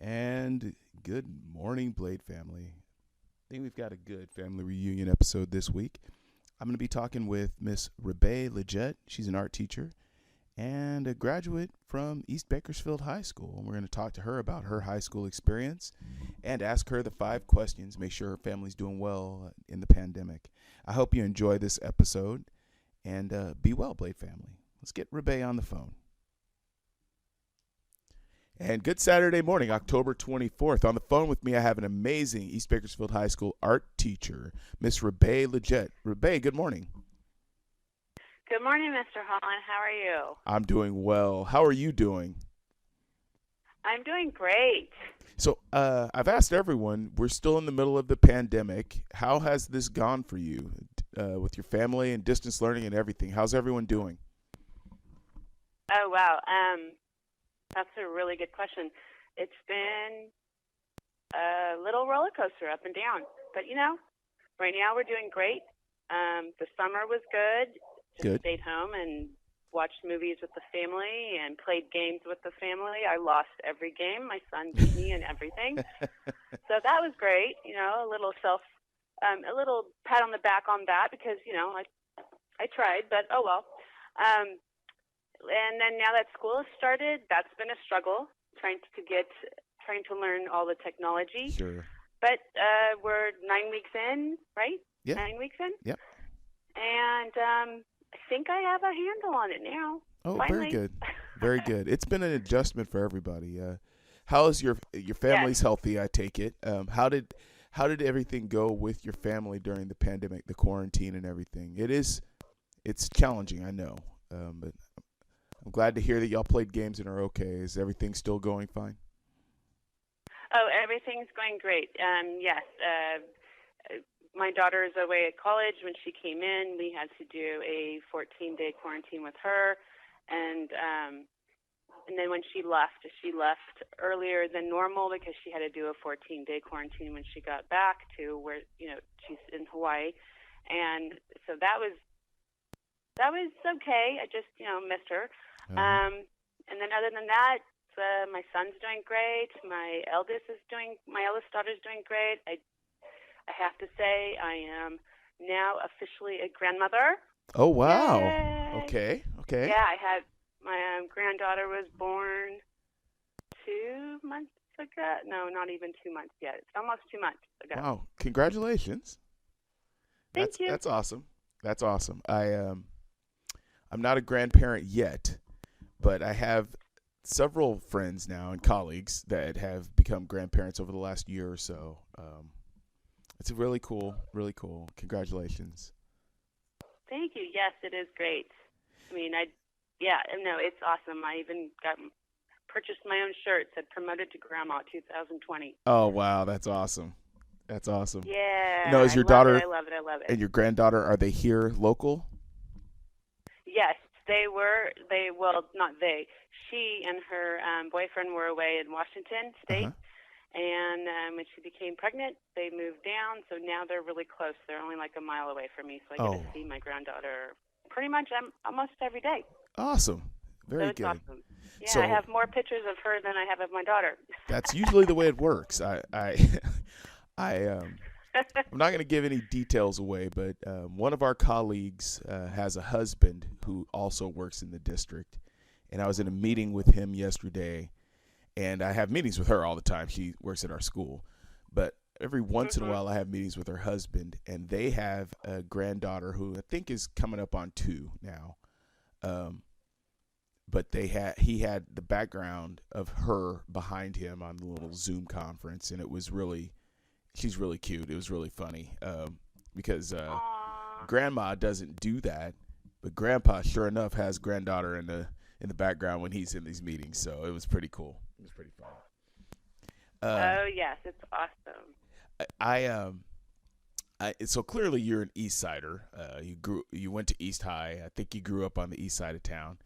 And good morning, Blade family. I think we've got a good family reunion episode this week. I'm going to be talking with Miss Rabae Lidgett. She's an art teacher and a graduate from East Bakersfield High School. And we're going to talk to her about her high school experience and ask her the 5 questions, make sure her family's doing well in the pandemic. I hope you enjoy this episode and be well, Blade family. Let's get Rabae on the phone. And good Saturday morning, October 24th. On the phone with me, I have an amazing East Bakersfield High School art teacher, Miss Rabae Lidgett. Rabae, good morning. Good morning, Mr. Holland. How are you? I'm doing well. How are you doing? I'm doing great. So I've asked everyone, we're still in the middle of the pandemic. How has this gone for you with your family and distance learning and everything? How's everyone doing? Oh, wow. That's a really good question. It's been a little roller coaster up and down. But, right now we're doing great. The summer was good. Just stayed home and watched movies with the family and played games with the family. I lost every game. My son beat me and everything. So that was great. A little a little pat on the back on that because, I tried, but oh well. And then now that school has started, that's been a struggle, trying to learn all the technology. Sure. But we're 9 weeks in, right? Yeah. 9 weeks in? Yep. And I think I have a handle on it now. Oh, finally. Very good. Very good. It's been an adjustment for everybody. How is your family's healthy, I take it? How did everything go with your family during the pandemic, the quarantine and everything? It's challenging, I know. But I'm glad to hear that y'all played games and are okay. Is everything still going fine? Oh, everything's going great. Yes. My daughter is away at college. When she came in, we had to do a 14-day quarantine with her. And then when she left earlier than normal because she had to do a 14-day quarantine when she got back to where, she's in Hawaii. And so that was okay. I just, missed her. And then other than that, my son's doing great. My eldest daughter's doing great. I have to say I am now officially a grandmother. Oh, wow. Yay. Okay. Yeah, I had my granddaughter was born 2 months ago. No, not even 2 months yet. It's almost 2 months ago. Wow. Congratulations. Thank you. That's awesome. That's awesome. I'm not a grandparent yet, but I have several friends now and colleagues that have become grandparents over the last year or so. It's really cool, really cool. Congratulations. Thank you. Yes, it is great. It's awesome. I even purchased my own shirt, said promoted to grandma 2020. Oh, wow. That's awesome. That's awesome. Yeah. Is your daughter I love it. and your granddaughter, are they here local? Yes, they were. Not they. She and her boyfriend were away in Washington State. Uh-huh. And when she became pregnant, they moved down. So now they're really close. They're only like a mile away from me. So I get to see my granddaughter pretty much almost every day. Awesome. Very good. Awesome. Yeah, So, I have more pictures of her than I have of my daughter. That's usually the way it works. I'm not going to give any details away, but one of our colleagues has a husband who also works in the district. And I was in a meeting with him yesterday. And I have meetings with her all the time. She works at our school. But every once in a while, I have meetings with her husband. And they have a granddaughter who I think is coming up on 2 now. But he had the background of her behind him on the little Zoom conference. And she's really cute. It was really funny because grandma doesn't do that. But grandpa, sure enough, has granddaughter in the background when he's in these meetings. So it was pretty cool. It was pretty fun. Oh yes, it's awesome. So clearly you're an East Sider. You went to East High. I think you grew up on the east side of town,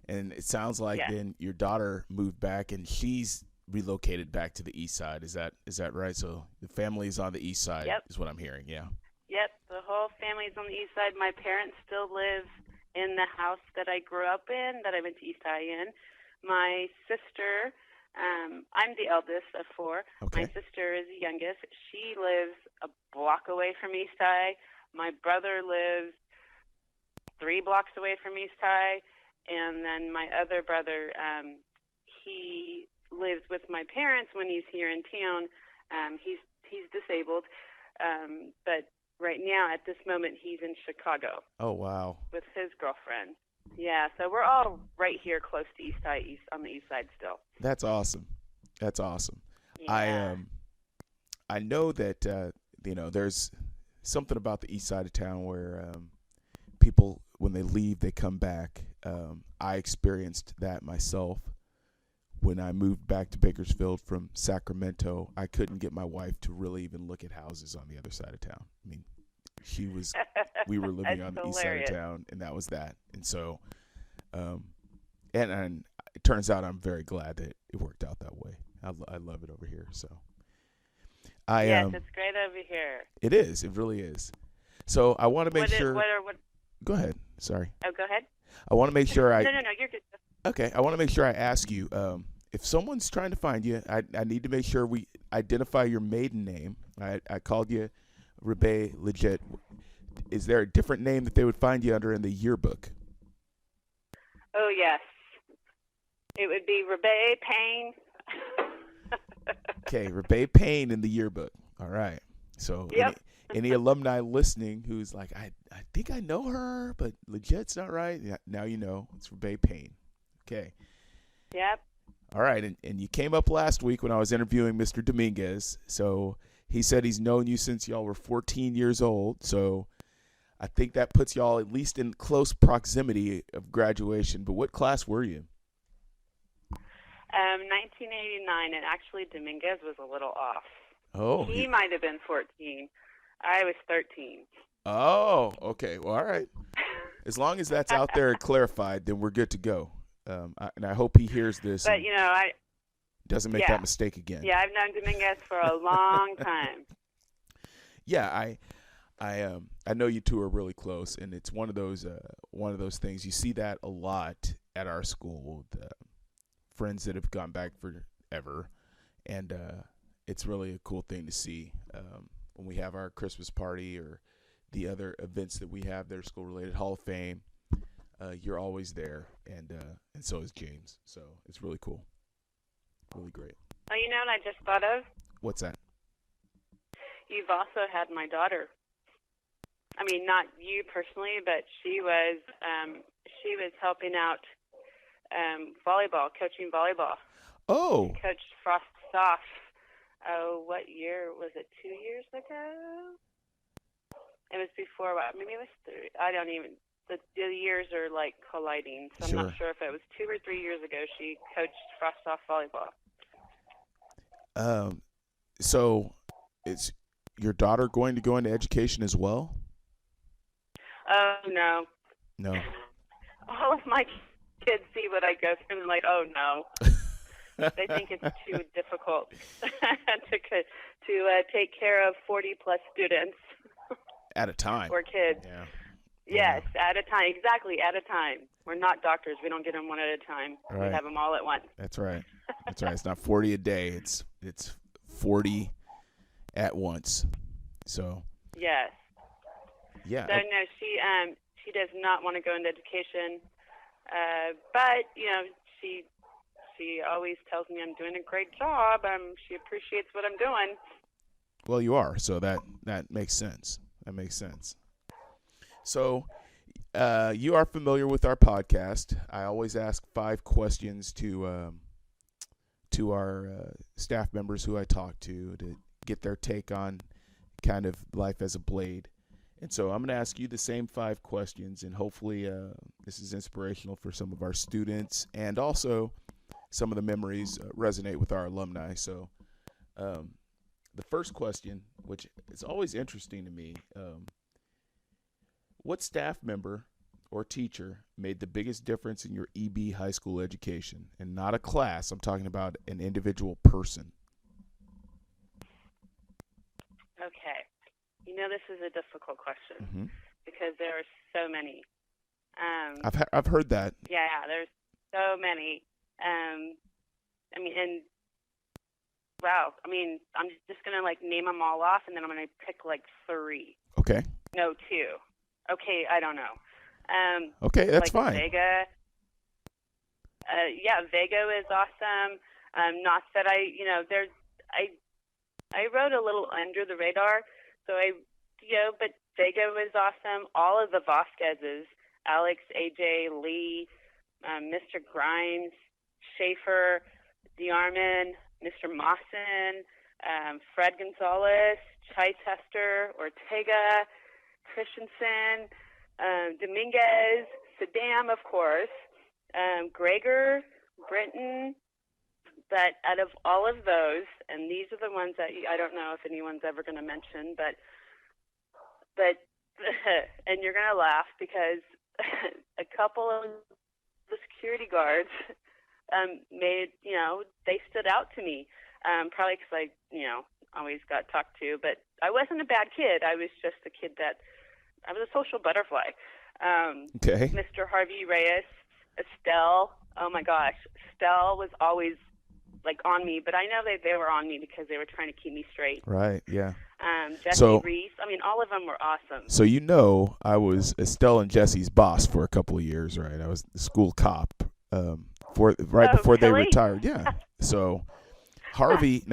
and it sounds like then your daughter moved back and she's relocated back to the east side. Is that right? So the family is on the east side. Yep. Is what I'm hearing. Yeah. Yep, the whole family's on the east side. My parents still live in the house that I grew up in, that I went to East High in. My sister I'm the eldest of four. Okay. My sister is the youngest. She lives a block away from East High. My brother lives 3 blocks away from East High. And then my other brother, he lives with my parents when he's here in town. He's disabled, but right now at this moment he's in Chicago. Oh, wow. With his girlfriend. Yeah, so we're all right here close to East High, on the east side still. That's awesome. That's awesome. Yeah. I know that there's something about the east side of town where people, when they leave, they come back. I experienced that myself when I moved back to Bakersfield from Sacramento. I couldn't get my wife to really even look at houses on the other side of town. I mean, we were living on the east side of town, and that was that. And so, and it turns out I'm very glad that it worked out that way. I love it over here. So, yes, it's great over here. It is. It really is. So I want to make sure. What? Go ahead. Sorry. Oh, go ahead. I want to make sure No, you're good. Okay, I want to make sure I ask you, if someone's trying to find you, I need to make sure we identify your maiden name. I called you Rabae Lidgett. Is there a different name that they would find you under in the yearbook? Oh, yes. It would be Rabae Payne. Okay, Rabae Payne in the yearbook. All right. So yep. any alumni listening who's like, I think I know her, but Lidgett's not right. Yeah, now you know. It's Rabae Payne. Okay. Yep. All right, and you came up last week when I was interviewing Mr. Dominguez. So he said he's known you since y'all were 14 years old. So I think that puts y'all at least in close proximity of graduation. But what class were you? 1989, and actually Dominguez was a little off. Oh. He might have been 14. I was 13. Oh, okay. Well, all right. As long as that's out there and clarified, then we're good to go. And I hope he hears this. But, I doesn't make that mistake again. Yeah, I've known Dominguez for a long time. Yeah, I know you two are really close, and it's one of those things. You see that a lot at our school with friends that have gone back forever, and it's really a cool thing to see when we have our Christmas party or the other events that we have that are school-related, Hall of Fame. You're always there, and so is James. So it's really cool, really great. Oh, you know what I just thought of? What's that? You've also had my daughter. I mean, not you personally, but she was helping out volleyball, coaching volleybable. Oh. She coached Frost-Soft. Oh, what year was it? 2 years ago? It was before what? Maybe it was 3. I don't even. The years are like colliding, so Sure. I'm not sure if it was 2 or 3 years ago she coached Frost-Soft volleyball. So is your daughter going to go into education as well? Oh, no. No. All of my kids see what I go through and they're like, oh, no. They think it's too difficult to take care of 40-plus students. At a time. Or kids. Yeah. Yes, at a time. Exactly, at a time. We're not doctors. We don't get them one at a time. Right. We have them all at once. That's right. That's right. It's not 40 a day. It's 40 at once. So. Yes. Yeah. So no, she does not want to go into education, but she always tells me I'm doing a great job. She appreciates what I'm doing. Well, you are. So that makes sense. That makes sense. So, you are familiar with our podcast. I always ask 5 questions to our staff members who I talk to get their take on kind of life as a Blade. And so I'm going to ask you the same 5 questions, and hopefully this is inspirational for some of our students, and also some of the memories resonate with our alumni. So the first question, which is always interesting to me, what staff member or teacher made the biggest difference in your EB high school education? And not a class, I'm talking about an individual person. Okay. This is a difficult question because there are so many. I've heard that. Yeah, there's so many. I mean, and wow, I mean, I'm just gonna like name them all off, and then I'm gonna pick like 3. Okay. No, 2. Okay, I don't know. Okay, that's like fine. Vega. Yeah, Vega is awesome. Not that I wrote a little under the radar, so but Vega was awesome. All of the Vasquezes, Alex, AJ, Lee, Mr. Grimes, Schaefer, DeArmond, Mr. Mawson, Fred Gonzalez, Chichester, Ortega, Christensen, Dominguez, Saddam, of course, Gregor, Britton. But out of all of those, and these are the ones that I don't know if anyone's ever going to mention, but and you're going to laugh because a couple of the security guards made, they stood out to me. Probably because I, always got talked to, but I wasn't a bad kid. I was just a kid I was a social butterfly. Okay. Mr. Harvey Reyes, Estelle. Oh my gosh, Estelle was always like on me, but I know they were on me because they were trying to keep me straight. Right. Yeah. Jesse Reese. I mean, all of them were awesome. So I was Estelle and Jesse's boss for a couple of years, right? I was the school cop before they retired. Yeah. So Harvey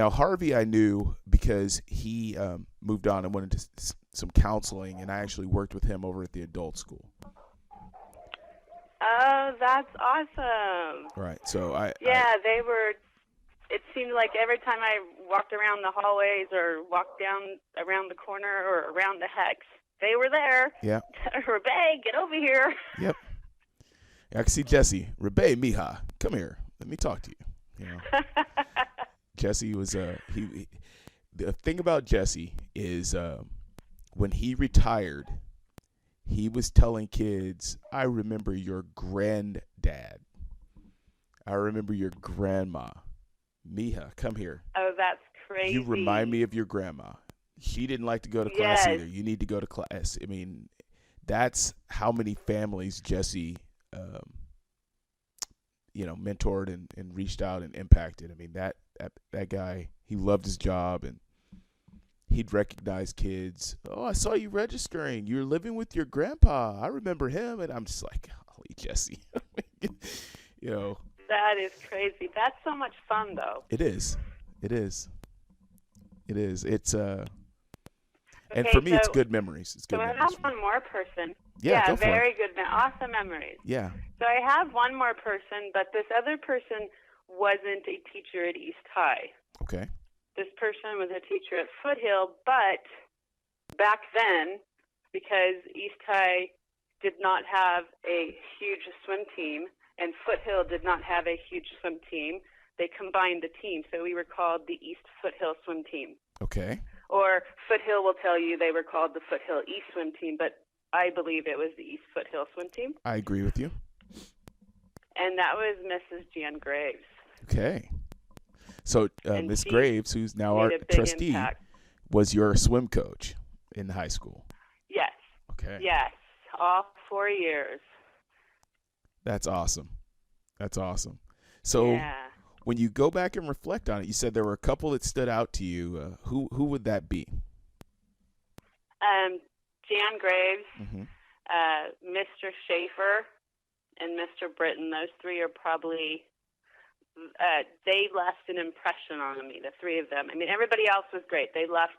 I knew because he moved on and went into some counseling, and I actually worked with him over at the adult school. Oh, that's awesome. Right. So they were. It seemed like every time I walked around the hallways or walked down around the corner or around the hex, they were there. Yeah. Rabae, get over here. Yep. I can see Jesse. Rabae, mija, come here. Let me talk to you. Jesse was he. The thing about Jesse is when he retired, he was telling kids, "I remember your granddad. I remember your grandma. Mija, come here. Oh, that's crazy. You remind me of your grandma. She didn't like to go to class either. You need to go to class." I mean, that's how many families Jesse, mentored and reached out and impacted. I mean, that guy, he loved his job, and he'd recognize kids. "Oh, I saw you registering. You're living with your grandpa. I remember him." And I'm just like, "Holy Jesse." That is crazy. That's so much fun, though. It is. It's and Okay, for me, it's good memories. It's good so memories. I have one more person. Yeah, go for very it. good, awesome memories. Yeah. So I have one more person, but this other person wasn't a teacher at East High. Okay. This person was a teacher at Foothill, but back then, because East High did not have a huge swim team, and Foothill did not have a huge swim team, they combined the team. So we were called the East Foothill Swim Team. Okay. Or Foothill will tell you they were called the Foothill East Swim Team, but I believe it was the East Foothill Swim Team. I agree with you. And that was Mrs. Jan Graves. Okay. So Miss Graves, who's now our trustee, impact. Was your swim coach in high school? Yes. Okay. Yes. All 4 years. That's awesome. So when you go back and reflect on it, you said there were a couple that stood out to you. Who would that be? Jan Graves, Mm-hmm. Mr. Schaefer, and Mr. Britton. Those 3 are probably, they left an impression on me, the 3 of them. I mean, everybody else was great. They left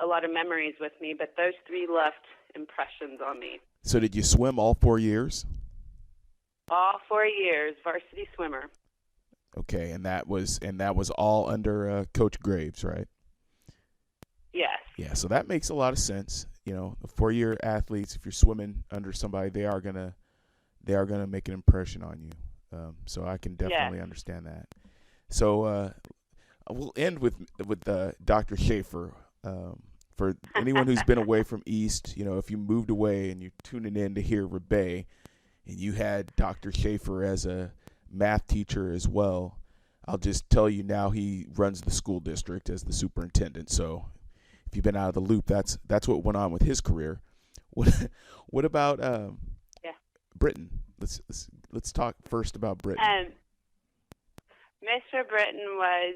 a lot of memories with me, but those 3 left impressions on me. So did you swim all 4 years? All 4 years, varsity swimmer. Okay, and that was all under Coach Graves, right? Yes. Yeah, so that makes a lot of sense. The 4-year athletes, if you're swimming under somebody, they are gonna make an impression on you. So I can definitely understand that. So we'll end with Dr. Schaefer. For anyone who's been away from East, if you moved away and you're tuning in to hear Rabae, and you had Dr. Schaefer as a math teacher as well, I'll just tell you now he runs the school district as the superintendent. So if you've been out of the loop, that's what went on with his career. What about Britton? Let's talk first about Britton. Mr. Britton was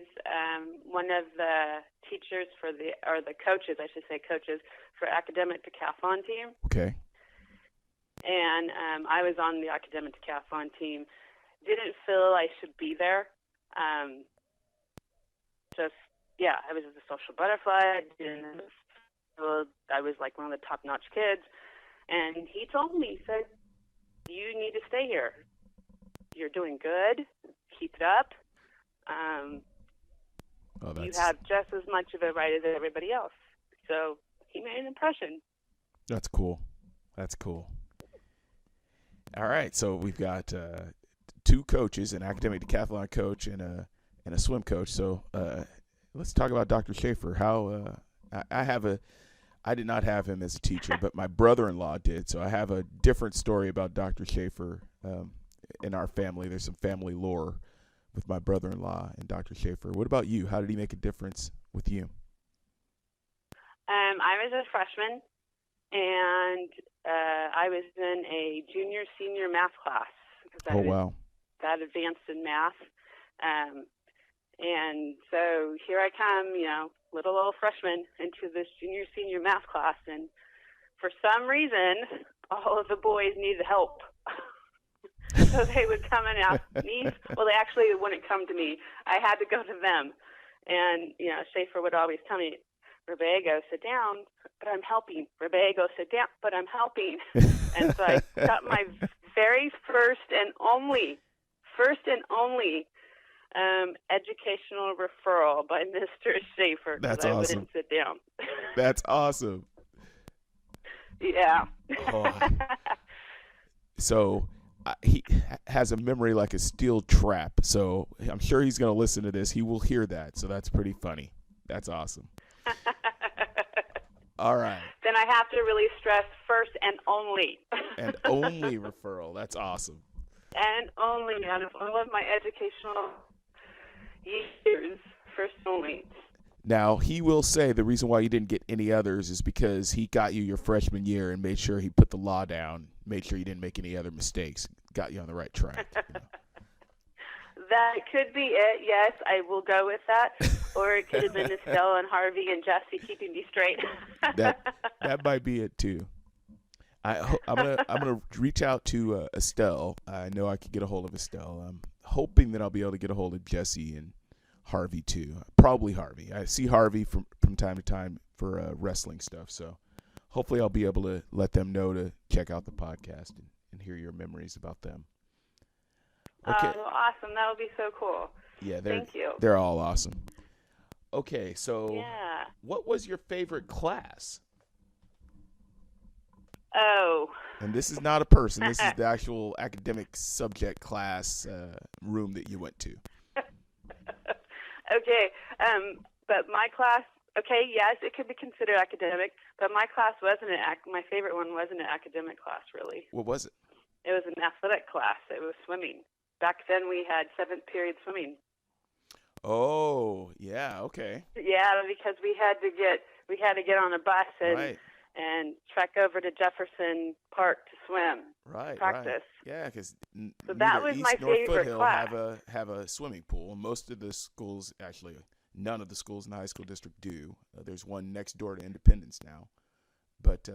one of the teachers the coaches, I should say, coaches for academic decathlon team. Okay. And I was on the academic decathlon team. Didn't feel I should be there. I was just a social butterfly. I was like one of the top-notch kids. And he told me, he said, you need to stay here. You're doing good. Keep it up. You have just as much of a right as everybody else. So he made an impression. That's cool. All right, so we've got two coaches, an academic decathlon coach and a swim coach. So let's talk about Dr. Schaefer. How I did not have him as a teacher, but my brother-in-law did. So I have a different story about Dr. Schaefer in our family. There's some family lore with my brother-in-law and Dr. Schaefer. What about you? How did he make a difference with you? I was a freshman, and I was in a junior-senior math class. Oh, wow. That advanced in math. And so here I come, little old freshman into this junior-senior math class. And for some reason, all of the boys needed help. So they would come and ask me. Well, they actually wouldn't come to me. I had to go to them. And, Schaefer would always tell me, Rabae, go sit down, but I'm helping. Rabae, go sit down, but I'm helping. And so I got my very first and only educational referral by Mr. Schaefer. That's I awesome. wouldn't sit down. That's awesome. Yeah. Oh. So he has a memory like a steel trap. So I'm sure he's going to listen to this. He will hear that. So that's pretty funny. That's awesome. All right. Then I have to really stress first and only. And only referral. That's awesome. And only out of all of my educational years, first only. Now, he will say the reason why you didn't get any others is because he got you your freshman year and made sure he put the law down, made sure you didn't make any other mistakes, got you on the right track. That could be it, yes. I will go with that. Or it could have been Estelle and Harvey and Jesse keeping me straight. that might be it, too. I'm gonna reach out to Estelle. I know I could get a hold of Estelle. I'm hoping that I'll be able to get a hold of Jesse and Harvey too. Probably Harvey. I see Harvey from time to time for wrestling stuff. So hopefully I'll be able to let them know to check out the podcast and hear your memories about them. Okay. Oh, awesome! That would be so cool. Yeah, thank you. They're all awesome. Okay, so yeah. What was your favorite class? Oh. And this is not a person. This is the actual academic subject class room that you went to. Okay. But my class, yes, it could be considered academic, but my class wasn't my favorite one wasn't an academic class, really. What was it? It was an athletic class. It was swimming. Back then we had 7th period swimming. Oh, yeah, okay. Yeah, because we had to get on a bus and trek over to Jefferson Park to swim. Right. Practice. Right. Yeah, because so that was my favorite class. have a swimming pool. Most of the schools, actually, none of the schools in the high school district do. There's one next door to Independence now. But,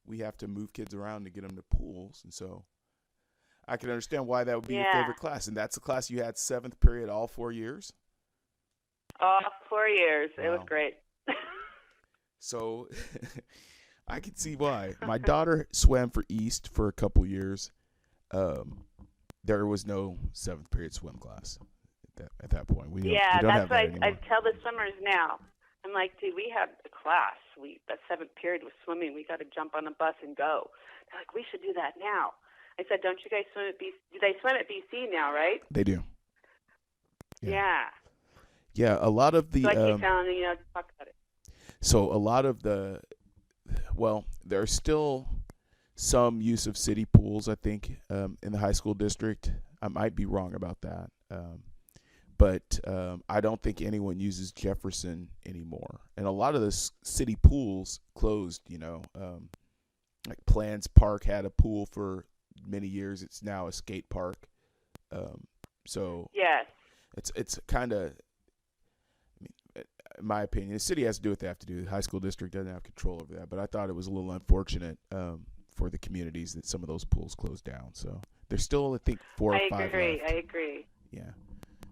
we have to move kids around to get them to pools. And so I can understand why that would be your favorite class. And that's the class you had 7th period all 4 years? All 4 years. Wow. It was great. So I can see why. My daughter swam for East for a couple years. There was no 7th period swim class at that point. We don't that's have what that I tell the swimmers now. I'm like, dude, we have a class. That 7th period was swimming. We got to jump on a bus and go. They're like, we should do that now. I said, don't you guys swim at BC? Do they swim at BC now, right? They do. Yeah. Yeah, a lot of the. So I keep telling you, talk about it. So a lot of there's still some use of city pools, I think, in the high school district. I might be wrong about that. But I don't think anyone uses Jefferson anymore. And a lot of the city pools closed, like Plans Park had a pool for many years. It's now a skate park. So yes. It's kind of, in my opinion, the city has to do what they have to do. The high school district doesn't have control over that. But I thought it was a little unfortunate for the communities that some of those pools closed down. So there's still, I think, 4 or 5 left. I agree. Yeah.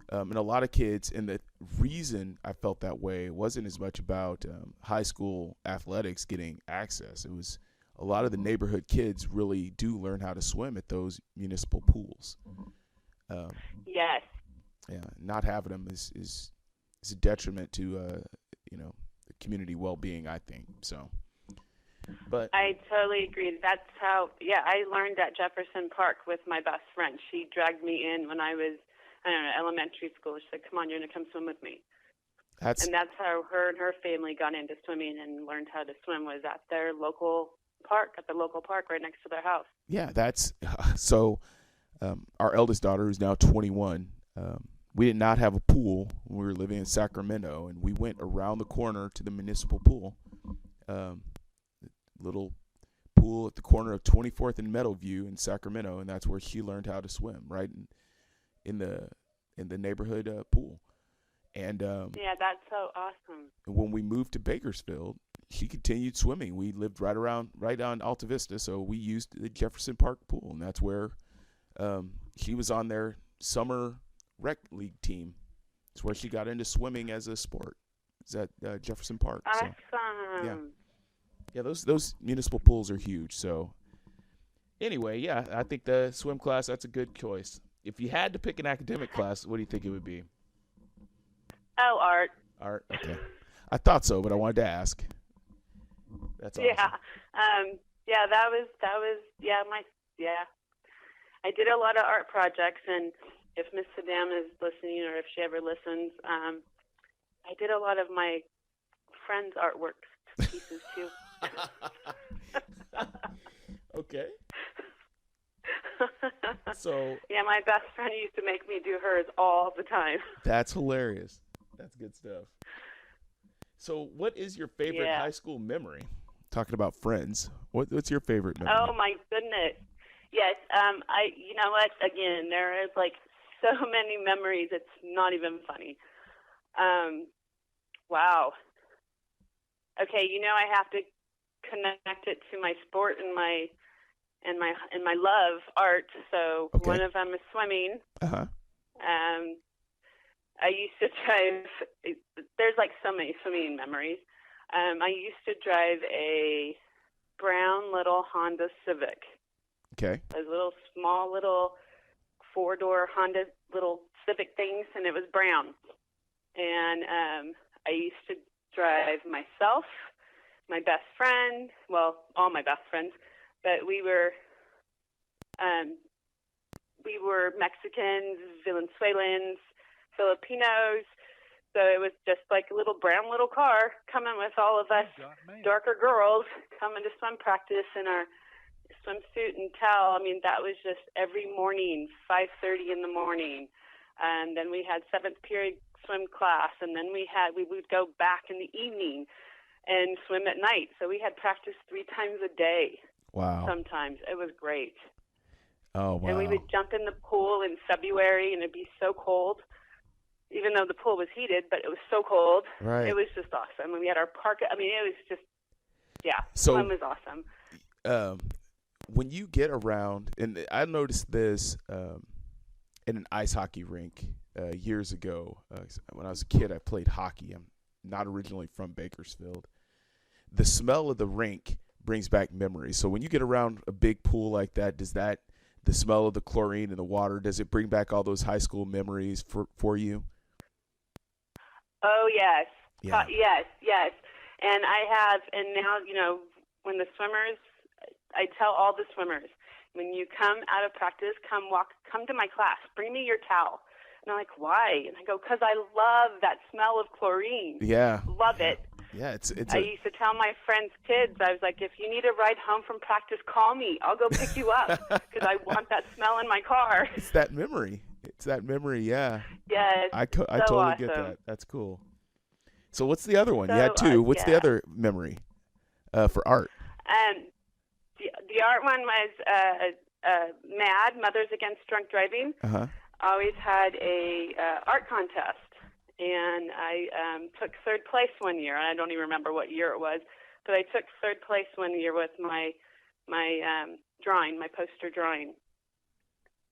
And a lot of kids, and the reason I felt that way wasn't as much about high school athletics getting access. It was a lot of the neighborhood kids really do learn how to swim at those municipal pools. Yes. Yeah, not having them is a detriment to the community well-being, I think. So, but I totally agree. That's how. Yeah, I learned at Jefferson Park with my best friend. She dragged me in when I was, elementary school. She said, "Come on, you're gonna come swim with me." That's how her and her family got into swimming and learned how to swim, was at their local park, right next to their house. Yeah, that's so. Our eldest daughter, who's now 21, we did not have a pool when we were living in Sacramento, and we went around the corner to the municipal pool, little pool at the corner of 24th and Meadowview in Sacramento, and that's where she learned how to swim, right in the neighborhood pool. And yeah, that's so awesome. When we moved to Bakersfield, she continued swimming. We lived right on Alta Vista, so we used the Jefferson Park pool, and that's where she was on their summer rec league team. It's where she got into swimming as a sport. It's at Jefferson Park. Awesome. So, yeah, those municipal pools are huge. So anyway, yeah, I think the swim class, that's a good choice. If you had to pick an academic class, what do you think it would be? Oh, art. Art, okay. I thought so, but I wanted to ask. That's awesome. Yeah. That was I did a lot of art projects, and if Miss Saddam is listening, or if she ever listens, I did a lot of my friends' artwork pieces too. Okay. So yeah, my best friend used to make me do hers all the time. That's hilarious. That's good stuff. So what is your favorite high school memory? Talking about friends, what's your favorite memory? Oh my goodness. Yes, you know what? Again, there is like so many memories. It's not even funny. Wow. Okay, I have to connect it to my sport and my love, art. So one of them is swimming. Uh-huh. I used to drive. There's like so many swimming memories. I used to drive a brown little Honda Civic. Okay. Those small little 4-door Honda little Civic things, and it was brown. And I used to drive myself, my best friend, well, all my best friends, but we were Mexicans, Venezuelans, Filipinos. So it was just like a little brown little car coming with all of us darker girls coming to swim practice in our swimsuit and towel. I mean, that was just every morning, 5:30 in the morning. And then we had 7th period swim class, and then we would go back in the evening and swim at night. So we had practice 3 times a day. Wow. Sometimes. It was great. Oh, wow. And we would jump in the pool in February, and it'd be so cold, even though the pool was heated, but it was so cold. Right. It was just awesome. And we had our park. I mean, it was just, so, swim was awesome. When you get around, and I noticed this in an ice hockey rink years ago. When I was a kid, I played hockey. I'm not originally from Bakersfield. The smell of the rink brings back memories. So when you get around a big pool like that, the smell of the chlorine in the water, does it bring back all those high school memories for you? Oh, yes. Yeah. Yes. And now, when the swimmers, I tell all the swimmers, when you come out of practice, come to my class, bring me your towel. And I'm like, why? And I go, because I love that smell of chlorine. Yeah. Love it. Yeah, I used to tell my friends' kids, I was like, if you need a ride home from practice, call me. I'll go pick you up because I want that smell in my car. It's that memory, yeah. Yes. I totally get that. That's cool. So what's the other one? You had 2. What's the other memory for art? The art one was MAD, Mothers Against Drunk Driving. Uh-huh. always had a art contest, and I took third place one year. I don't even remember what year it was, but I took third place one year with my drawing, my poster drawing,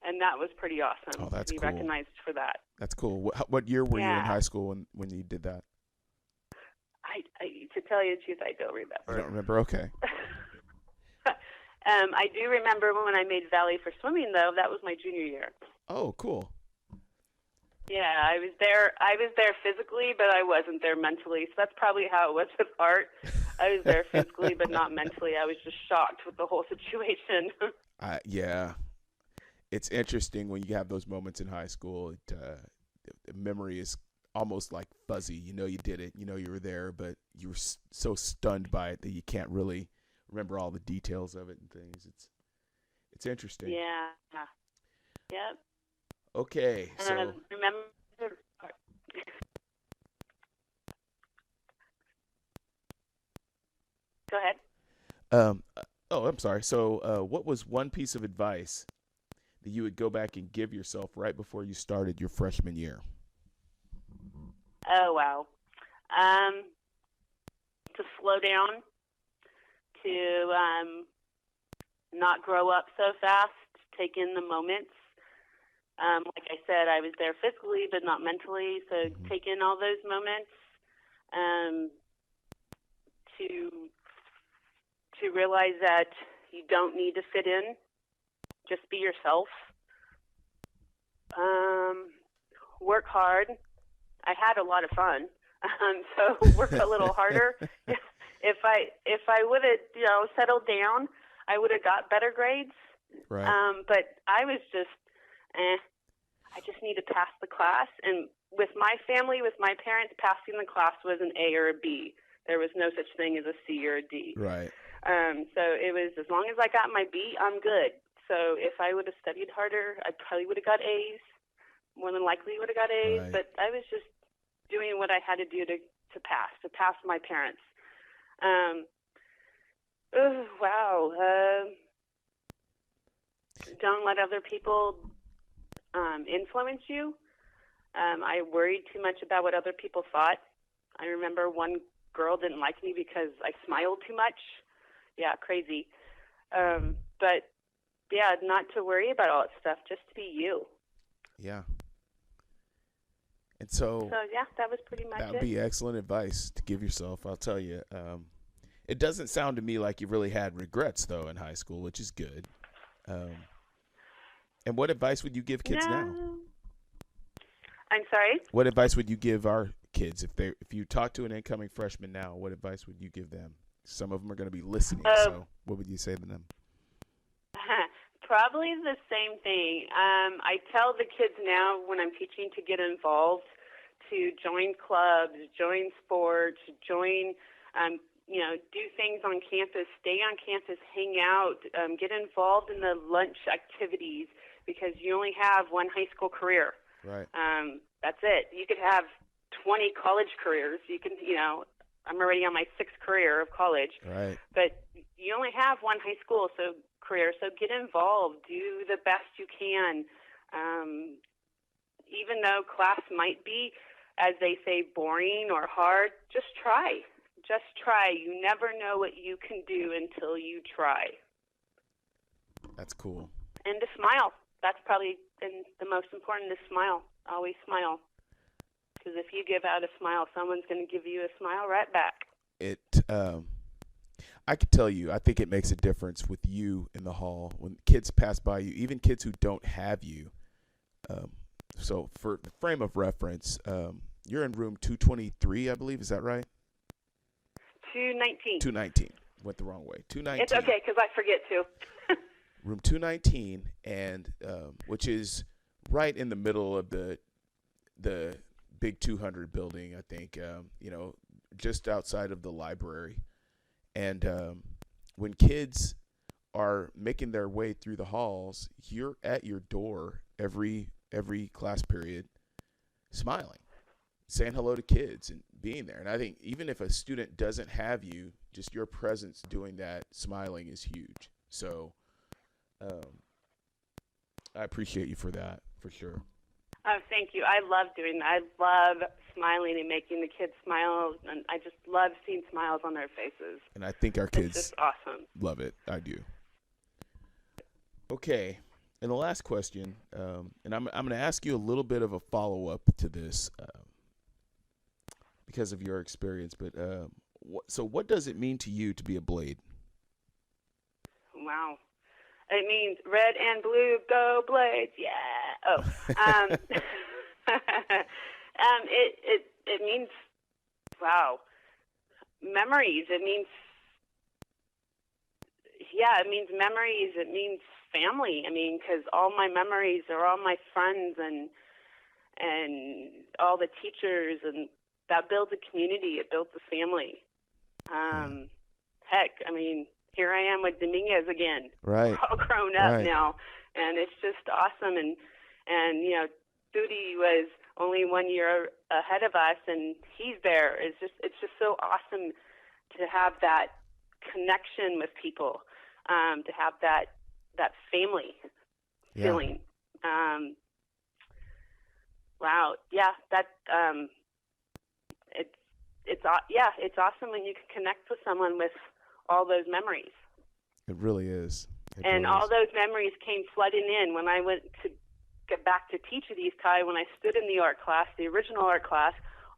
and that was pretty awesome. Oh, that's to be cool. recognized for that. That's cool. What year were you in Yeah. high school when you did that? To tell you the truth, I don't remember. You don't remember? Okay. I do remember when I made Valley for swimming, though. That was my junior year. Oh, cool. Yeah, I was there. I was there physically, but I wasn't there mentally. So that's probably how it was with art. I was there physically, but not mentally. I was just shocked with the whole situation. Yeah. It's interesting when you have those moments in high school. The memory is almost like fuzzy. You know you did it. You know you were there, but you were so stunned by it that you can't really remember all the details of it and things. It's interesting. Yeah. Yep. Okay. So remember. Go ahead. I'm sorry. So what was one piece of advice that you would go back and give yourself right before you started your freshman year? Oh, wow. To slow down, to not grow up so fast, take in the moments. Like I said, I was there physically, but not mentally, so take in all those moments. To realize that you don't need to fit in, just be yourself. Work hard. I had a lot of fun, so work a little harder. If I would have settled down, I would have got better grades. Right. But I was just, I just need to pass the class. And with my family, with my parents, passing the class was an A or a B. There was no such thing as a C or a D. Right. So it was, as long as I got my B, I'm good. So if I would have studied harder, I probably would have got A's. More than likely would have got A's. Right. But I was just doing what I had to do to pass my parents. Wow. Don't let other people influence you. I worried too much about what other people thought. I remember one girl didn't like me because I smiled too much. Yeah, crazy. But yeah, not to worry about all that stuff, just to be you. Yeah. And so yeah, that was pretty much that it. would be excellent advice to give yourself. I'll tell you. It doesn't sound to me like you really had regrets, though, in high school, which is good. And what advice would you give kids now? I'm sorry? What advice would you give our kids if you talk to an incoming freshman now? What advice would you give them? Some of them are going to be listening, so what would you say to them? Probably the same thing. I tell the kids now when I'm teaching to get involved, to join clubs, join sports, join, do things on campus, stay on campus, hang out, get involved in the lunch activities, because you only have one high school career. Right. That's it. You could have 20 college careers. You can, I'm already on my 6th career of college. Right. But you only have one high school career, so get involved. Do the best you can. Even though class might be, as they say, boring or hard, just try. Just try. You never know what you can do until you try. That's cool. And to smile. That's probably the most important, to smile. Always smile. Because if you give out a smile, someone's going to give you a smile right back. I could tell you, I think it makes a difference with you in the hall when kids pass by you, even kids who don't have you. So for the frame of reference, you're in room 223, I believe. Is that right? 219. 219. Went the wrong way. 219. It's okay, because I forget to. Room 219, and which is right in the middle of the big 200 building, I think, just outside of the library. And when kids are making their way through the halls, you're at your door every class period smiling, saying hello to kids and being there. And I think even if a student doesn't have you, just your presence doing that, smiling, is huge. So I appreciate you for that, for sure. Oh, thank you. I love doing that. I love smiling and making the kids smile, and I just love seeing smiles on their faces. And I think our It's kids just awesome. love it. I do. Okay. And the last question, and I'm going to ask you a little bit of a follow-up to this because of your experience. But so what does it mean to you to be a Blade? Wow. It means red and blue, go Blades, yeah. Oh, it means, wow, memories. It means memories. It means family. I mean, because all my memories are all my friends and all the teachers, and that builds a community. It builds a family. Heck, I mean, here I am with Dominguez again. Right. We're all grown up now, and it's just awesome. And you know, Duty was only 1 year ahead of us, and he's there. It's just so awesome to have that connection with people, to have that family feeling. Wow, yeah, that it's awesome when you can connect with someone with all those memories. It really is. All those memories came flooding in when I went to get back to teach at East High. When I stood in the art class, the original art class,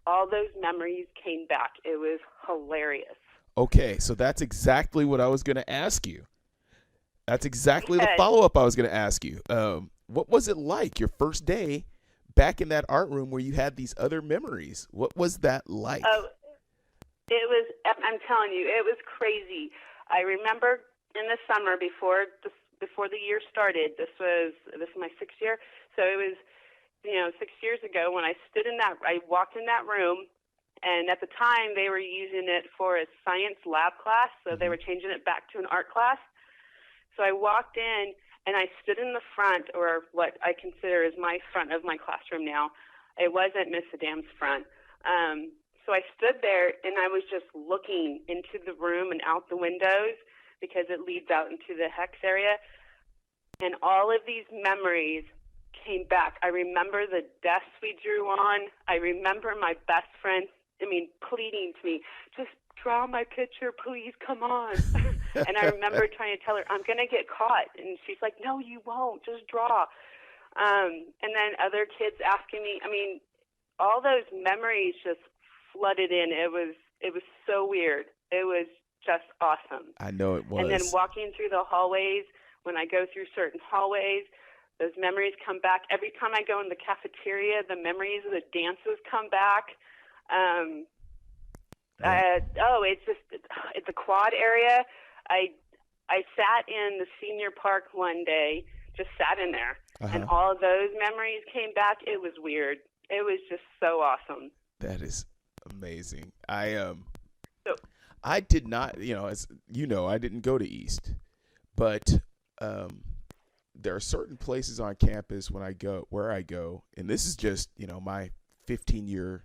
all those memories came back. It was hilarious. Okay, so that's exactly what I was going to ask you. That's exactly the follow-up I was going to ask you. What was it like your first day back in that art room where you had these other memories? What was that like? Oh, it was, I'm telling you, it was crazy. I remember in the summer before the year started, this was my 6th year, so it was, 6 years ago when I walked in that room, and at the time they were using it for a science lab class, so they were changing it back to an art class. So I walked in, and I stood in the front, or what I consider is my front of my classroom now. It wasn't Miss Adam's front. So I stood there, and I was just looking into the room and out the windows because it leads out into the hex area. And all of these memories came back. I remember the desks we drew on. I remember my best friend, pleading to me, just draw my picture, please, come on. And I remember trying to tell her, I'm going to get caught. And she's like, no, you won't, just draw. And then other kids asking me, all those memories just flooded in. It was so weird. It was just awesome. I know it was. And then walking through the hallways, when I go through certain hallways, those memories come back. Every time I go in the cafeteria, the memories of the dances come back. It's the quad area. I sat in the senior park one day, just sat in there, and all of those memories came back. It was weird. It was just so awesome. That is amazing. I did not, as you know, I didn't go to East, but there are certain places on campus where I go, and this is just, my 15-year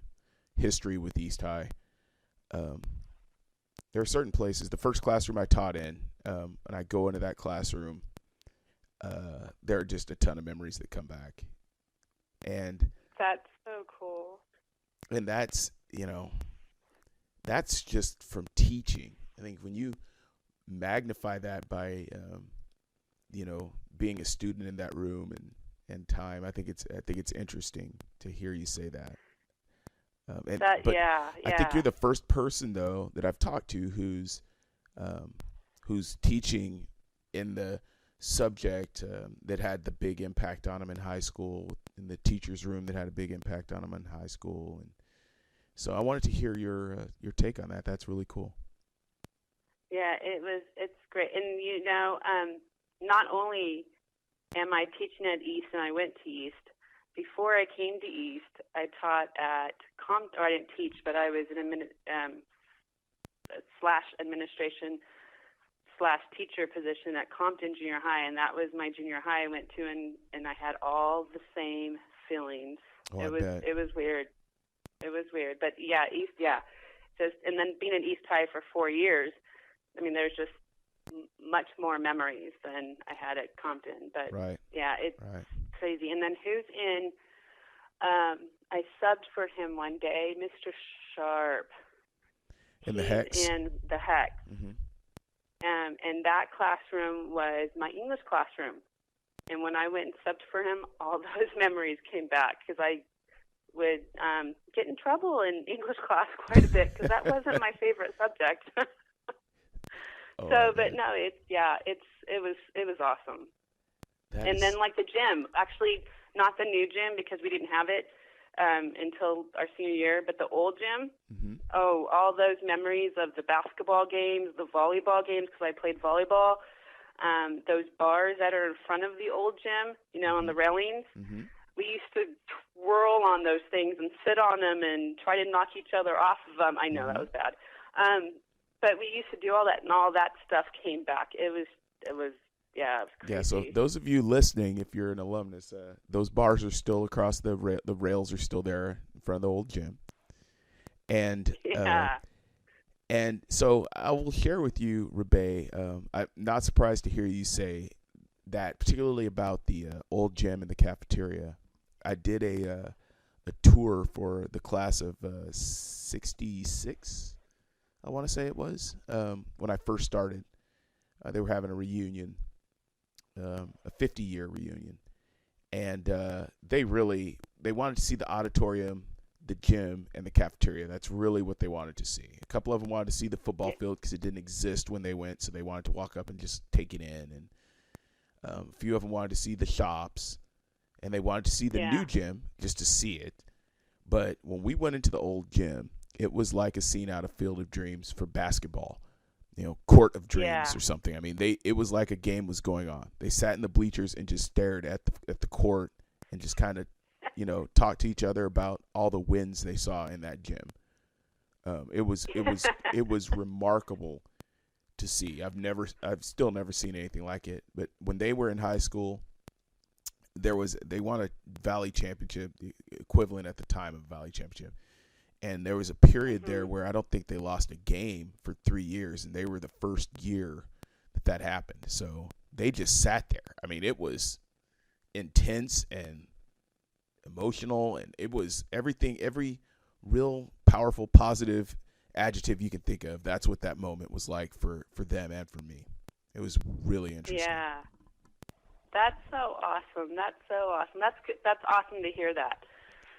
history with East High. There are certain places, the first classroom I taught in, and I go into that classroom, there are just a ton of memories that come back. And that's so cool. And that's just from teaching. I think when you magnify that by, being a student in that room and time, I think it's interesting to hear you say that. I think you're the first person though that I've talked to who's teaching in the subject that had the big impact on him in high school, in the teacher's room that had a big impact on him in high school, and so I wanted to hear your take on that. That's really cool. Yeah, it's great, and not only am I teaching at East, and I went to East. Before I came to East, I taught at Compton, or I didn't teach, but I was an administration / teacher position at Compton Junior High, and that was my junior high I went to, and I had all the same feelings. It was weird. It was weird, but East, and then being at East High for 4 years, there's just much more memories than I had at Compton, but it's crazy. And then who's in I subbed for him one day, Mr. Sharp. In the He's Hex? in the Hex. Mm-hmm. And that classroom was my English classroom. And when I went and subbed for him, all those memories came back because I would get in trouble in English class quite a bit because that wasn't my favorite subject. Oh, So, but no, it was awesome. And then like the gym, actually not the new gym because we didn't have it until our senior year, but the old gym. Mm-hmm. Oh, all those memories of the basketball games, the volleyball games because I played volleyball. Those bars that are in front of the old gym, you know, on the railings. Mm-hmm. We used to twirl on those things and sit on them and try to knock each other off of them. I know that was bad. But we used to do all that, and all that stuff came back. It was crazy. Yeah, so those of you listening, if you're an alumnus, those bars are still across the rails are still there in front of the old gym. And and so I will share with you, Rabae, I'm not surprised to hear you say that, particularly about the old gym and the cafeteria. I did a tour for the class of 66, I want to say it was, when I first started. They were having a reunion, a 50-year reunion. And they wanted to see the auditorium, the gym, and the cafeteria. That's really what they wanted to see. A couple of them wanted to see the football field because it didn't exist when they went, so they wanted to walk up and just take it in. And a few of them wanted to see the shops, and they wanted to see the new gym just to see it. But when we went into the old gym, it was like a scene out of Field of Dreams for basketball, you know, Court of Dreams or something. I mean, it was like a game was going on. They sat in the bleachers and just stared at the court and just kind of, you know, talked to each other about all the wins they saw in that gym. It was remarkable to see. I've still never seen anything like it. But when they were in high school, they won a Valley Championship, the equivalent at the time of Valley Championship. And there was a period there where I don't think they lost a game for 3 years, and they were the first year that happened. So they just sat there. I mean, it was intense and emotional, and it was everything, every real powerful, positive adjective you can think of. That's what that moment was like for them and for me. It was really interesting. Yeah. That's so awesome. That's good. That's awesome to hear that.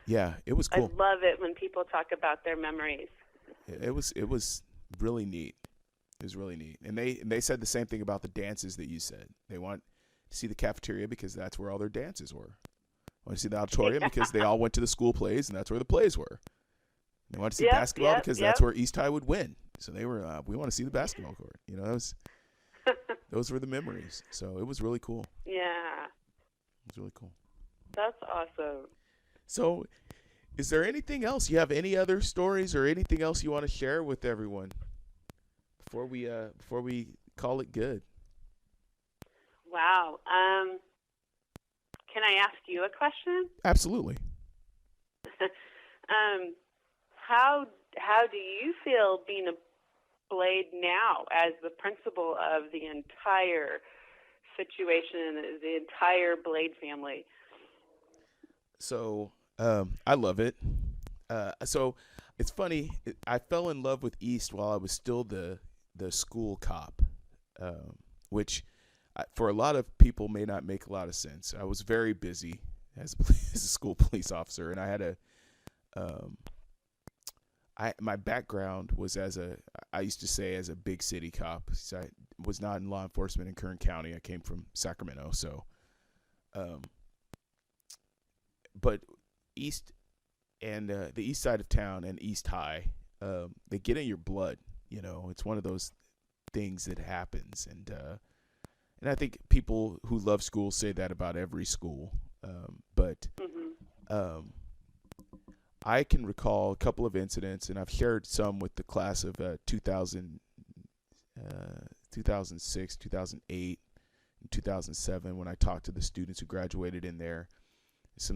Yeah, it was cool. I love it when people talk about their memories. It was really neat. It was really neat. And they said the same thing about the dances that you said. They want to see the cafeteria because that's where all their dances were. They want to see the auditorium because they all went to the school plays and that's where the plays were. They want to see basketball because that's where East High would win. So they were, we want to see the basketball court. You know, those were the memories. So it was really cool. Yeah. It was really cool. That's awesome. So, is there anything else? You have any other stories or anything else you want to share with everyone before we call it good? Wow. Can I ask you a question? Absolutely. How do you feel being a Blade now as the principal of the entire situation, the entire Blade family? So I love it. So it's funny. I fell in love with East while I was still the school cop, which for a lot of people may not make a lot of sense. I was very busy as a school police officer, and I had my background was I used to say as a big city cop. So I was not in law enforcement in Kern County. I came from Sacramento, so. But East and the east side of town and East High, they get in your blood. You know, it's one of those things that happens, and I think people who love school say that about every school. But I can recall a couple of incidents, and I've shared some with the class of 2006, 2008, and 2007 when I talked to the students who graduated in there.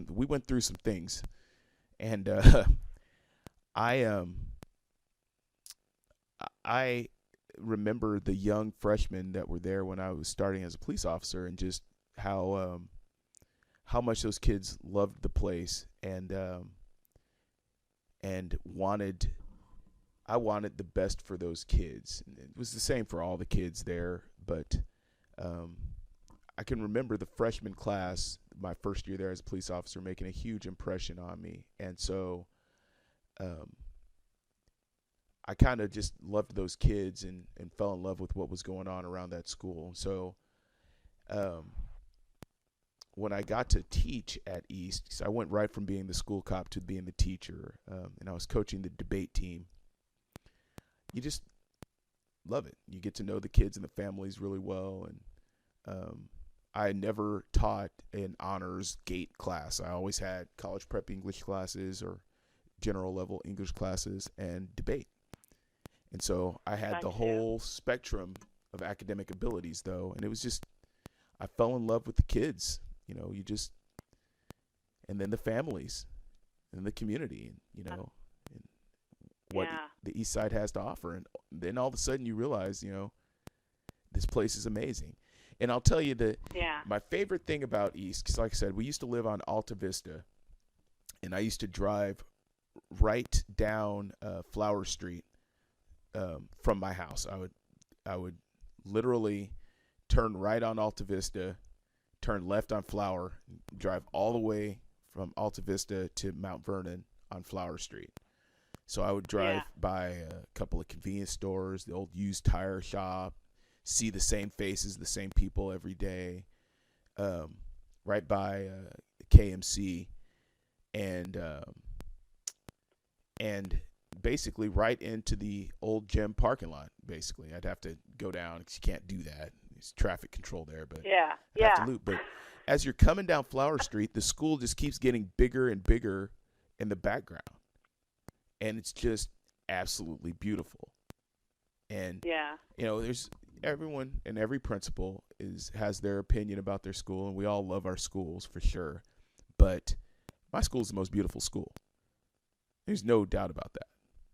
We went through some things, and I remember the young freshmen that were there when I was starting as a police officer, and just how how much those kids loved the place and I wanted the best for those kids. It was the same for all the kids there, but I can remember the freshman class, my first year there as a police officer, making a huge impression on me. And so I kind of just loved those kids and fell in love with what was going on around that school. So when I got to teach at East, so I went right from being the school cop to being the teacher, and I was coaching the debate team. You just love it. You get to know the kids and the families really well. And I never taught an honors GATE class. I always had college prep English classes or general level English classes and debate. And so I had the whole spectrum of academic abilities, though. And it was just, I fell in love with the kids, you know, and then the families and the community, you know, and what the East Side has to offer. And then all of a sudden you realize, you know, this place is amazing. And I'll tell you that my favorite thing about East, because like I said, we used to live on Alta Vista, and I used to drive right down Flower Street from my house. I would literally turn right on Alta Vista, turn left on Flower, drive all the way from Alta Vista to Mount Vernon on Flower Street. So I would drive by a couple of convenience stores, the old used tire shop, see the same faces, the same people every day, right by KMC, and basically right into the old gym parking lot. Basically, I'd have to go down because you can't do that. There's traffic control there, but I'd have to loop. But as you're coming down Flower Street, the school just keeps getting bigger and bigger in the background, and it's just absolutely beautiful. And you know, there's everyone and every principal has their opinion about their school, and we all love our schools for sure. But my school is the most beautiful school. There's no doubt about that.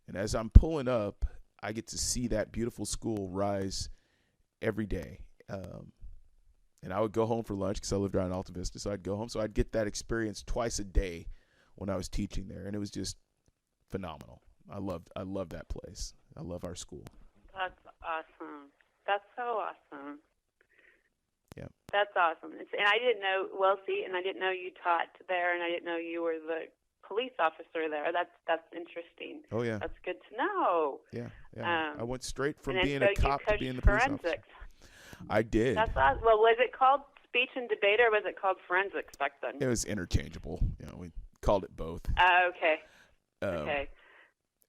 And as I'm pulling up, I get to see that beautiful school rise every day. And I would go home for lunch because I lived around Alta Vista, so I'd go home. So I'd get that experience twice a day when I was teaching there, and it was just phenomenal. I loved that place. I love our school. That's awesome. That's so awesome. Yeah. That's awesome. And I didn't know, and I didn't know you taught there, and I didn't know you were the police officer there. That's interesting. Oh, yeah. That's good to know. Yeah. I went straight from being so a cop to being the police officer. I did. That's awesome. Well, was it called speech and debate, or was it called forensics back then? It was interchangeable. You know, we called it both. Okay. Okay.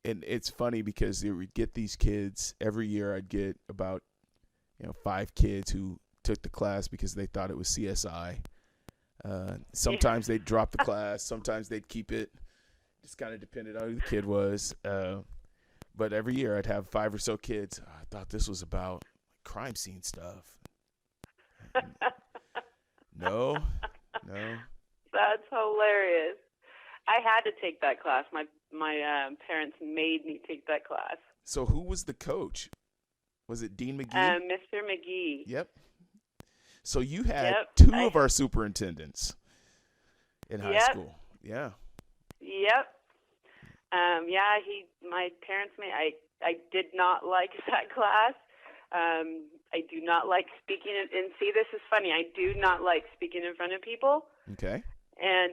And it's funny because we'd get these kids every year. I'd get about 5 kids who took the class because they thought it was CSI. Sometimes they'd drop the class. Sometimes they'd keep it. Just kind of depended on who the kid was. But every year I'd have 5 or so kids. I thought this was about crime scene stuff. No. That's hilarious. I had to take that class. My parents made me take that class. So who was the coach? Was it Dean McGee? Mr. McGee. Yep. So you had 2 of our superintendents in high school. Yeah. Yep. My parents made. I did not like that class. I do not like speaking, and see, this is funny. I do not like speaking in front of people. Okay.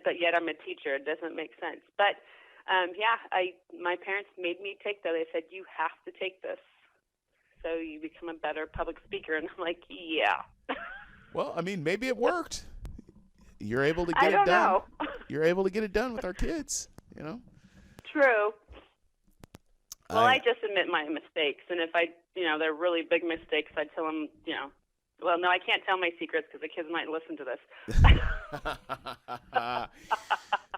But yet I'm a teacher. It doesn't make sense. But my parents made me take that. They said, you have to take this so you become a better public speaker. And I'm like, yeah. Well, I mean, maybe it worked. You're able to get it done. I don't know. You're able to get it done with our kids, True. Well, I just admit my mistakes, and if they're really big mistakes, I tell them, well, no, I can't tell my secrets because the kids might listen to this.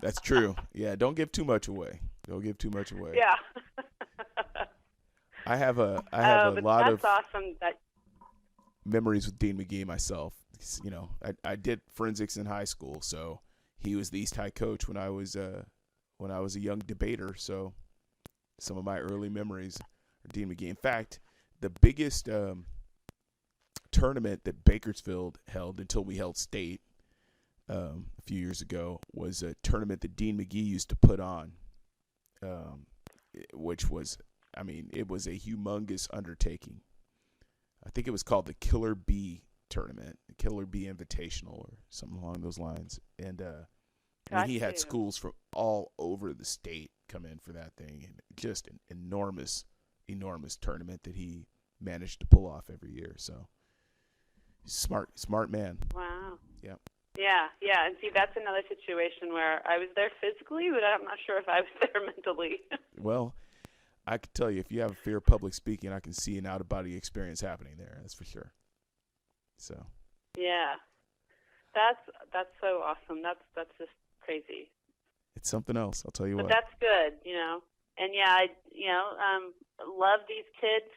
That's true. Yeah, don't give too much away. Yeah. I have a lot of awesome memories with Dean McGee myself. I did forensics in high school, so he was the East High coach when I was a young debater. So some of my early memories are Dean McGee. In fact, the biggest tournament that Bakersfield held until we held state a few years ago was a tournament that Dean McGee used to put on, which was, I mean, it was a humongous undertaking. I think it was called the Killer Bee Tournament, the Killer Bee Invitational, or something along those lines. And I mean, he had schools from all over the state come in for that thing, and just an enormous tournament that he managed to pull off every year. So he's smart man. Wow. Yeah. Yeah. And see, that's another situation where I was there physically, but I'm not sure if I was there mentally. Well, I can tell you, if you have a fear of public speaking, I can see an out-of-body experience happening there. That's for sure. So. Yeah, that's so awesome. That's just crazy. It's something else, I'll tell you what. But that's good, And yeah, I love these kids,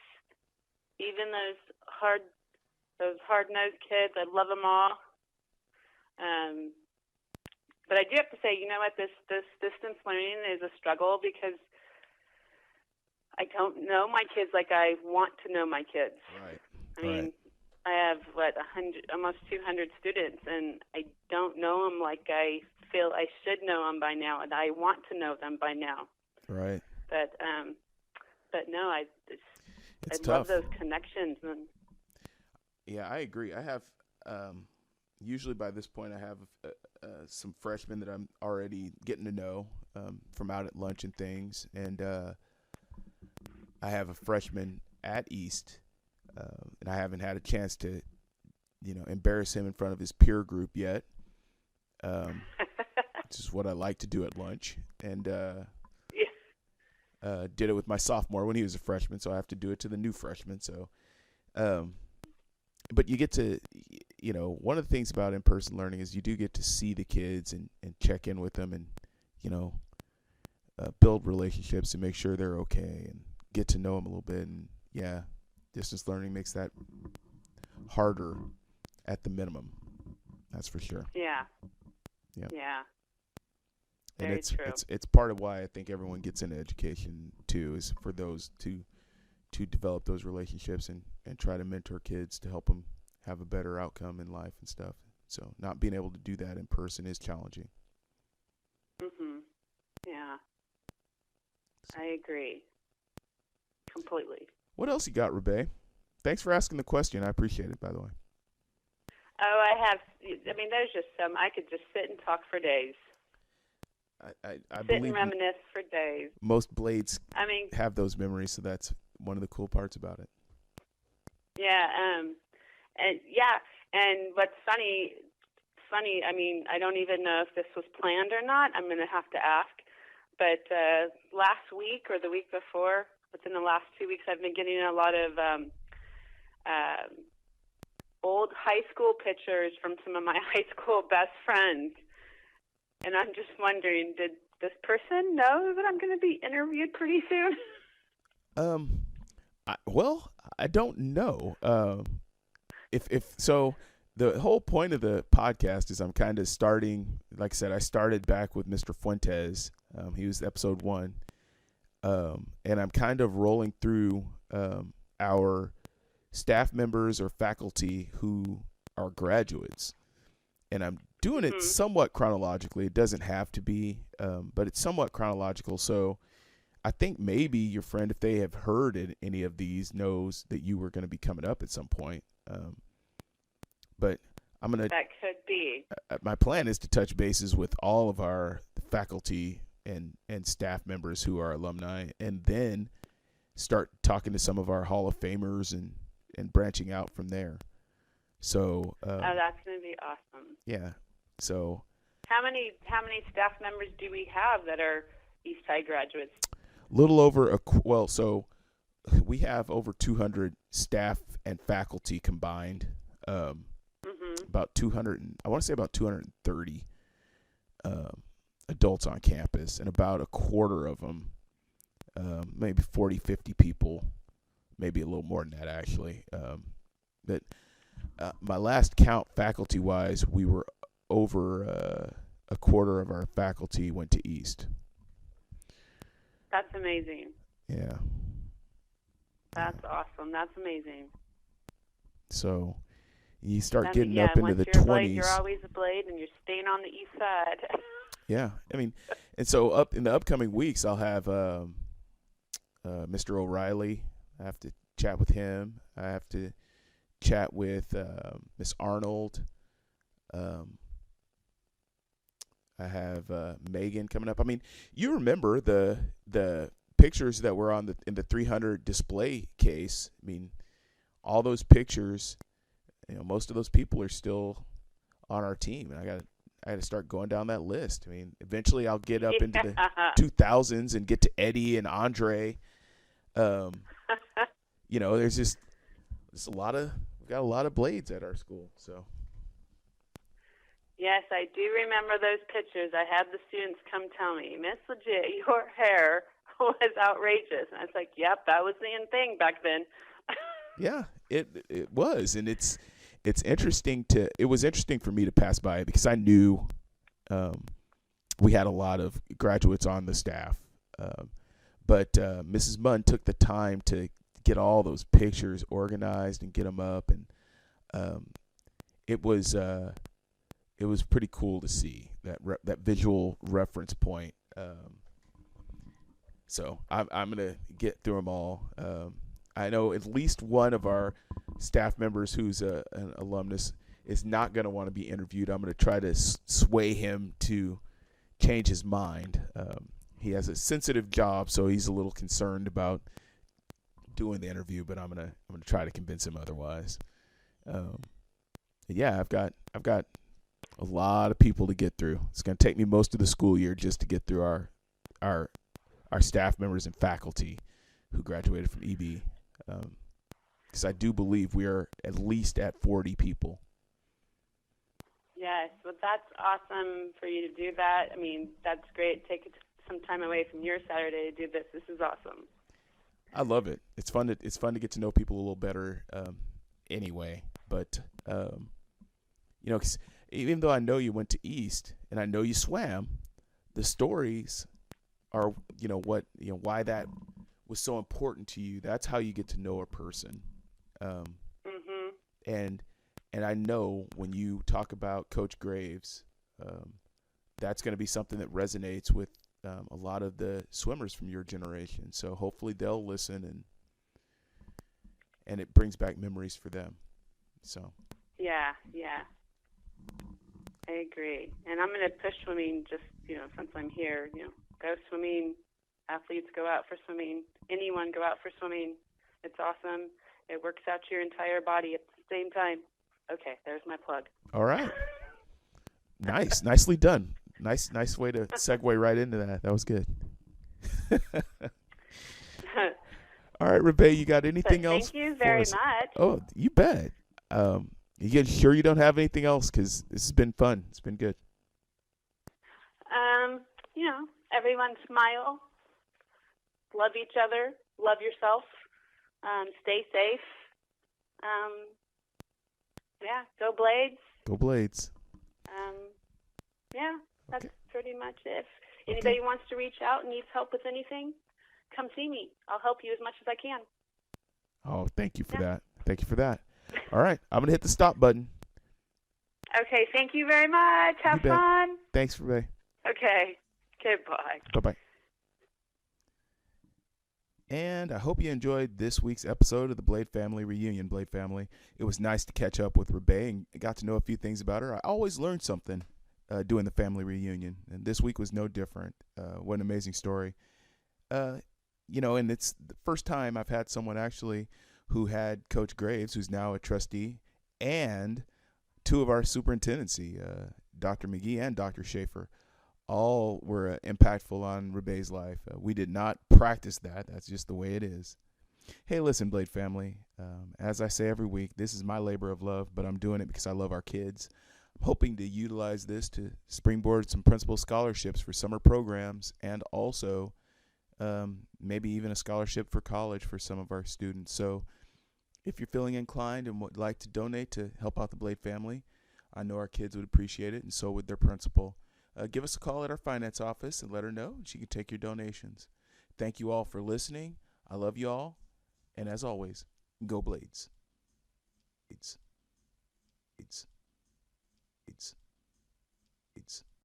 even those hard-nosed kids. I love them all. But I do have to say, you know what? This distance learning is a struggle because I don't know my kids like I want to know my kids. Right. I mean, I have, almost 200 students, and I don't know them like I feel I should know them by now, and I want to know them by now. Right. But no, I love those connections. And yeah, I agree. I have, usually by this point, I have some freshmen that I'm already getting to know from out at lunch and things, and I have a freshman at East, and I haven't had a chance to, embarrass him in front of his peer group yet. Which is what I like to do at lunch. And did it with my sophomore when he was a freshman, so I have to do it to the new freshman. So, but you get to, one of the things about in-person learning is you do get to see the kids and check in with them and, build relationships and make sure they're okay and get to know them a little bit. And yeah, distance learning makes that harder at the minimum. That's for sure. Yeah. Yeah. Yeah. And Very true. it's part of why I think everyone gets into education too, is for those to develop those relationships and try to mentor kids to help them have a better outcome in life and stuff. So not being able to do that in person is challenging. Yeah. I agree. Completely. What else you got, Rabae? Thanks for asking the question. I appreciate it, by the way. Oh, there's just some. I could just sit and talk for days. I sit believe and reminisce for days. Most blades have those memories, so that's one of the cool parts about it. Yeah, and what's funny, I don't even know if this was planned or not. I'm going to have to ask. But last week or the week before, within the last 2 weeks, I've been getting a lot of old high school pictures from some of my high school best friends. And I'm just wondering, did this person know that I'm going to be interviewed pretty soon? I don't know. If so, the whole point of the podcast is I'm kind of starting. Like I said, I started back with Mr. Fuentes. He was episode 1, and I'm kind of rolling through our staff members or faculty who are graduates, and I'm doing it somewhat chronologically. It doesn't have to be, but it's somewhat chronological. So I think maybe your friend, if they have heard any of these, knows that you were going to be coming up at some point. But I'm going to... That could be. My plan is to touch bases with all of our faculty and staff members who are alumni, and then start talking to some of our Hall of Famers and branching out from there. So that's going to be awesome. Yeah. So how many staff members do we have that are Eastside graduates? Little over so we have over 200 staff and faculty combined. About 200, I want to say about 230 adults on campus, and about a quarter of them, maybe 40, 50 people, maybe a little more than that actually. But my last count faculty-wise, we were over a quarter of our faculty went to East. That's amazing. Yeah. That's awesome. That's amazing. So, You start And, getting yeah, up into once the you're a Blade, you're 20s. always a Blade, and you're staying on the east side. Yeah, I mean, and so up in the upcoming weeks, I'll have Mr. O'Reilly. I have to chat with him. I have to chat with Miss Arnold. I have Megan coming up. I mean, you remember the pictures that were in the 300 display case. I mean, all those pictures, most of those people are still on our team, and I got to start going down that list. I mean, eventually I'll get up into the 2000s and get to Eddie and Andre. There's we've got a lot of Blades at our school, so. Yes, I do remember those pictures. I had the students come tell me, Miss Lidgett, your hair was outrageous. And I was like, yep, that was the in thing back then. Yeah, it was, and it was interesting for me to pass by because I knew we had a lot of graduates on the staff, but Mrs. Munn took the time to get all those pictures organized and get them up, and it was pretty cool to see that visual reference point. So I'm gonna get through them all. I know at least one of our staff members who's an alumnus is not going to want to be interviewed. I'm going to try to sway him to change his mind. He has a sensitive job, so he's a little concerned about doing the interview, but I'm gonna try to convince him otherwise. Yeah, I've got a lot of people to get through. It's going to take me most of the school year just to get through our staff members and faculty who graduated from EB. Because I do believe we are at least at 40 people. Yes, well, that's awesome for you to do that. I mean, that's great. Take some time away from your Saturday to do this. This is awesome. I love it. It's fun to get to know people a little better anyway. But, 'cause even though I know you went to East and I know you swam, the stories are, why that was so important to you. That's how you get to know a person. And I know when you talk about Coach Graves, that's going to be something that resonates with a lot of the swimmers from your generation. So hopefully they'll listen and it brings back memories for them. So. Yeah. I agree. And I'm going to push swimming just, since I'm here, go swimming. Athletes go out for swimming. Anyone go out for swimming. It's awesome. It works out your entire body at the same time. Okay, there's my plug. All right. Nice. Nicely done. Nice way to segue right into that. That was good. All right, Rabae, you got anything else? Thank you very much. Oh, you bet. You sure you don't have anything else? Because this has been fun. It's been good. Everyone smile. Love each other. Love yourself. Stay safe. Go Blades. Go Blades. That's okay. pretty much it. If anybody wants to reach out and needs help with anything, come see me. I'll help you as much as I can. Oh, thank you for that. Thank you for that. All right, I'm going to hit the stop button. Okay, thank you very much. Have fun. Thanks, Rabae. Okay, goodbye. Bye-bye. And I hope you enjoyed this week's episode of the Blade Family Reunion, Blade Family. It was nice to catch up with Rabae and got to know a few things about her. I always learn something doing the family reunion, and this week was no different. What an amazing story. And it's the first time I've had someone actually who had Coach Graves, who's now a trustee, and two of our superintendency, Dr. McGee and Dr. Schaefer, all were impactful on Rabae's life. We did not practice that. That's just the way it is. Hey, listen, Blade family, as I say every week, this is my labor of love, but I'm doing it because I love our kids. I'm hoping to utilize this to springboard some principal scholarships for summer programs and also maybe even a scholarship for college for some of our students. So if you're feeling inclined and would like to donate to help out the Blade family, I know our kids would appreciate it, and so would their principal. Give us a call at our finance office and let her know, and she can take your donations. Thank you all for listening. I love you all. And as always, go Blades. It's